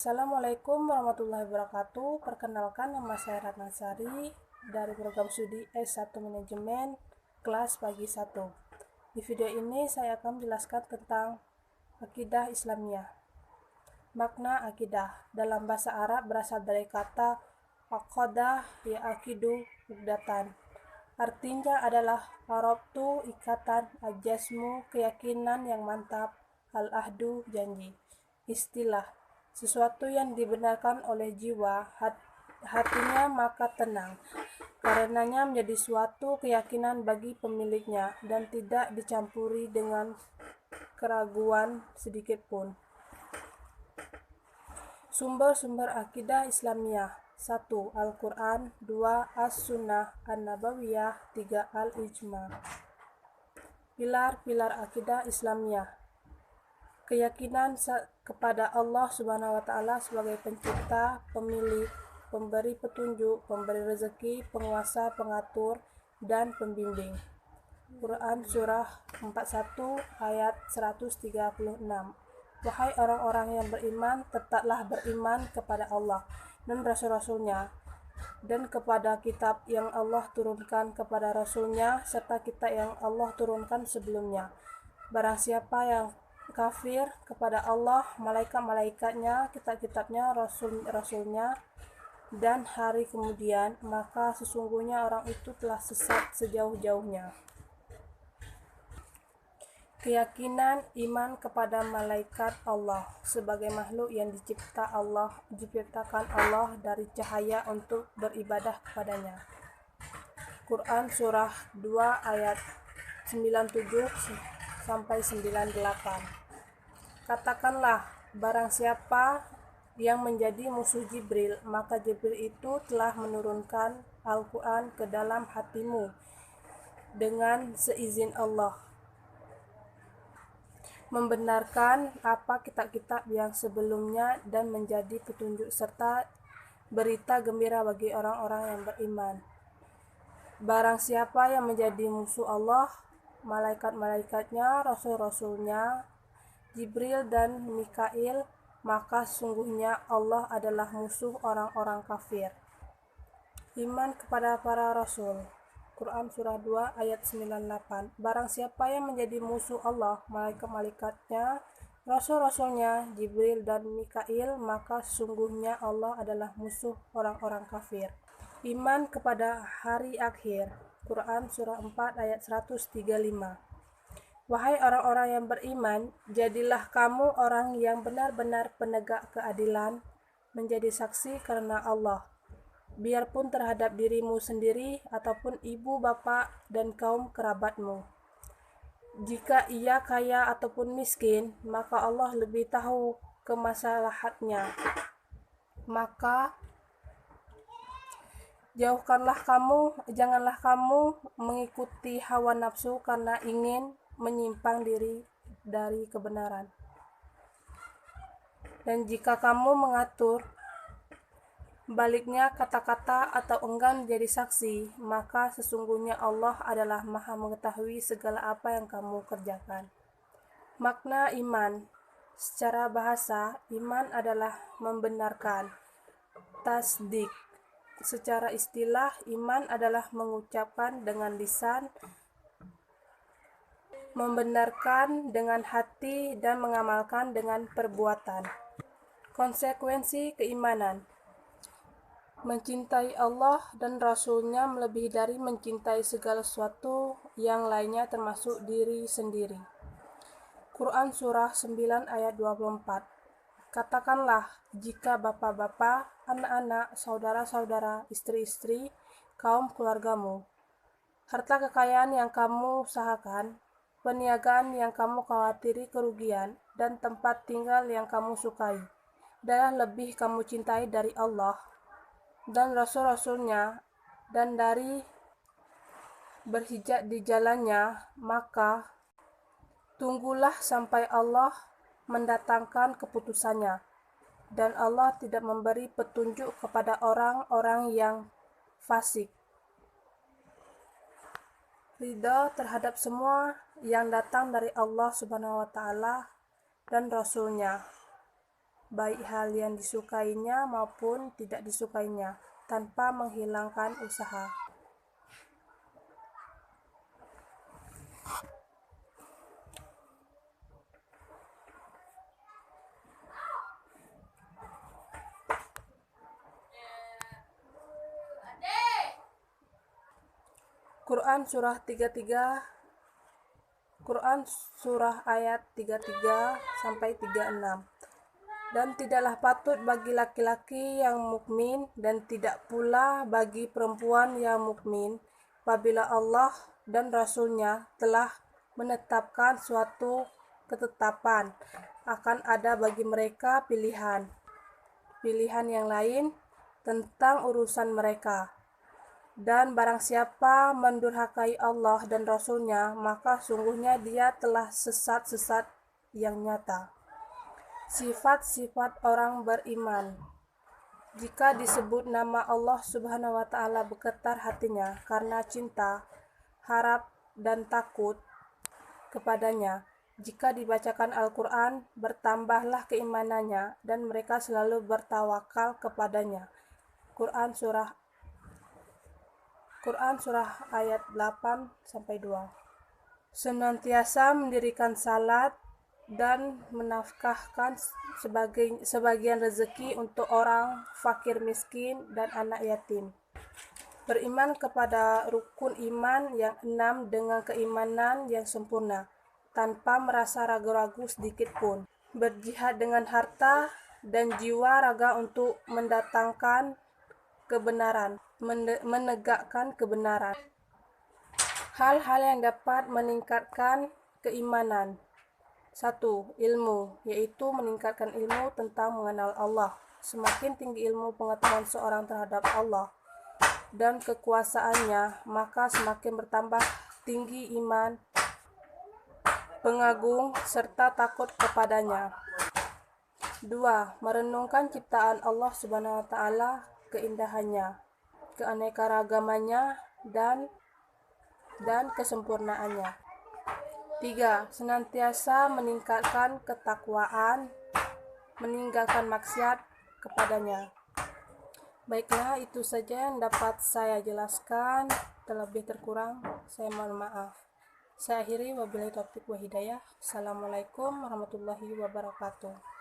Assalamualaikum warahmatullahi wabarakatuh. Perkenalkan, nama saya Ratna Sari dari program studi S1 Manajemen kelas pagi 1. Di video ini saya akan menjelaskan tentang akidah Islamiyah. Makna akidah dalam bahasa Arab berasal dari kata aqadah ya'aqidu uqdatan. Artinya adalah arabtu, ikatan, ajasmu, keyakinan yang mantap, al-ahdu, janji. Istilah sesuatu yang dibenarkan oleh jiwa, hatinya maka tenang. Karenanya menjadi suatu keyakinan bagi pemiliknya dan tidak dicampuri dengan keraguan sedikit pun. Sumber-sumber akidah Islamiyah: 1. Al-Quran, 2. As-Sunnah An-Nabawiyah, 3. Al-Ijma. Pilar-pilar akidah Islamiyah: keyakinan kepada Allah Subhanahu wa Ta'ala sebagai pencipta, pemilik, pemberi petunjuk, pemberi rezeki, penguasa, pengatur, dan pembimbing. Quran Surah 41 ayat 136. Wahai orang-orang yang beriman, tetaplah beriman kepada Allah dan Rasul-Rasulnya, dan kepada kitab yang Allah turunkan kepada Rasulnya, serta kitab yang Allah turunkan sebelumnya. Barang siapa yang kafir kepada Allah, malaikat-malaikatnya, kitab-kitabnya, rasul-rasulnya, dan hari kemudian, maka sesungguhnya orang itu telah sesat sejauh-jauhnya. Keyakinan iman kepada malaikat Allah sebagai makhluk yang diciptakan Allah dari cahaya untuk beribadah kepadanya. Quran Surah 2 ayat 97 sampai 98. Katakanlah, barang siapa yang menjadi musuh Jibril, maka Jibril itu telah menurunkan Al-Quran ke dalam hatimu dengan seizin Allah, membenarkan apa kitab-kitab yang sebelumnya dan menjadi petunjuk serta berita gembira bagi orang-orang yang beriman. Barang siapa yang menjadi musuh Allah, malaikat-malaikatnya, rasul-rasulnya, Jibril dan Mikail, maka sesungguhnya Allah adalah musuh orang-orang kafir. Iman kepada para rasul. Quran Surah 2 ayat 98. Barang siapa yang menjadi musuh Allah, malaikat-malaikatnya, rasul-rasulnya, Jibril dan Mikail, maka sesungguhnya Allah adalah musuh orang-orang kafir. Iman kepada hari akhir. Quran Surah 4 ayat 135. Wahai orang-orang yang beriman, jadilah kamu orang yang benar-benar penegak keadilan, menjadi saksi karena Allah, biarpun terhadap dirimu sendiri ataupun ibu, bapak, dan kaum kerabatmu. Jika ia kaya ataupun miskin, maka Allah lebih tahu kemaslahatnya. Maka janganlah kamu mengikuti hawa nafsu karena ingin menyimpang diri dari kebenaran. Dan jika kamu mengatur baliknya kata-kata atau enggan menjadi saksi, maka sesungguhnya Allah adalah Maha mengetahui segala apa yang kamu kerjakan. Makna iman. Secara bahasa, iman adalah membenarkan, tasdik. Secara istilah, iman adalah mengucapkan dengan lisan, membenarkan dengan hati, dan mengamalkan dengan perbuatan. Konsekuensi keimanan. Mencintai Allah dan Rasul-Nya melebihi dari mencintai segala sesuatu yang lainnya termasuk diri sendiri. Quran Surah 9 ayat 24. Katakanlah, jika bapak-bapak, anak-anak, saudara-saudara, istri-istri, kaum keluargamu, harta kekayaan yang kamu usahakan, perniagaan yang kamu khawatiri kerugian, dan tempat tinggal yang kamu sukai, adalah lebih kamu cintai dari Allah dan Rasul-Rasulnya dan dari berhijrah di jalannya, maka tunggulah sampai Allah mendatangkan keputusannya, dan Allah tidak memberi petunjuk kepada orang-orang yang fasik. Ridha terhadap semua yang datang dari Allah Subhanahu wa Ta'ala dan Rasul-Nya. baik hal yang disukainya maupun tidak disukainya, tanpa menghilangkan usaha. Quran surah 33 Quran surah ayat 33 sampai 36. Dan tidaklah patut bagi laki-laki yang mukmin dan tidak pula bagi perempuan yang mukmin apabila Allah dan Rasul-Nya telah menetapkan suatu ketetapan, akan ada bagi mereka pilihan yang lain tentang urusan mereka. Dan barang siapa mendurhakai Allah dan Rasul-Nya, maka sungguhnya dia telah sesat yang nyata. Sifat-sifat orang beriman. Jika disebut nama Allah Subhanahu wa Ta'ala, bergetar hatinya karena cinta, harap, dan takut kepadanya. Jika dibacakan Al-Quran, bertambahlah keimanannya, dan mereka selalu bertawakal kepadanya. Quran surah ayat 8-2. Senantiasa mendirikan salat dan menafkahkan sebagian rezeki untuk orang fakir miskin dan anak yatim. Beriman kepada rukun iman yang 6 dengan keimanan yang sempurna, tanpa merasa ragu-ragu sedikit pun. Berjihad dengan harta dan jiwa raga untuk mendatangkan kebenaran, menegakkan kebenaran. Hal-hal yang dapat meningkatkan keimanan. 1. Ilmu, yaitu meningkatkan ilmu tentang mengenal Allah. Semakin tinggi ilmu pengetahuan seorang terhadap Allah dan kekuasaannya, maka semakin bertambah tinggi iman, pengagung, serta takut kepadanya. 2. Merenungkan ciptaan Allah Subhanahu wa Ta'ala, keindahannya, keanekaragamannya, dan kesempurnaannya. 3. Senantiasa meningkatkan ketakwaan, meninggalkan maksiat kepadanya. Baiklah, itu saja yang dapat saya jelaskan. Terlebih terkurang, saya mohon maaf. Saya akhiri, wabillahi taufiq wa hidayah. Assalamualaikum warahmatullahi wabarakatuh.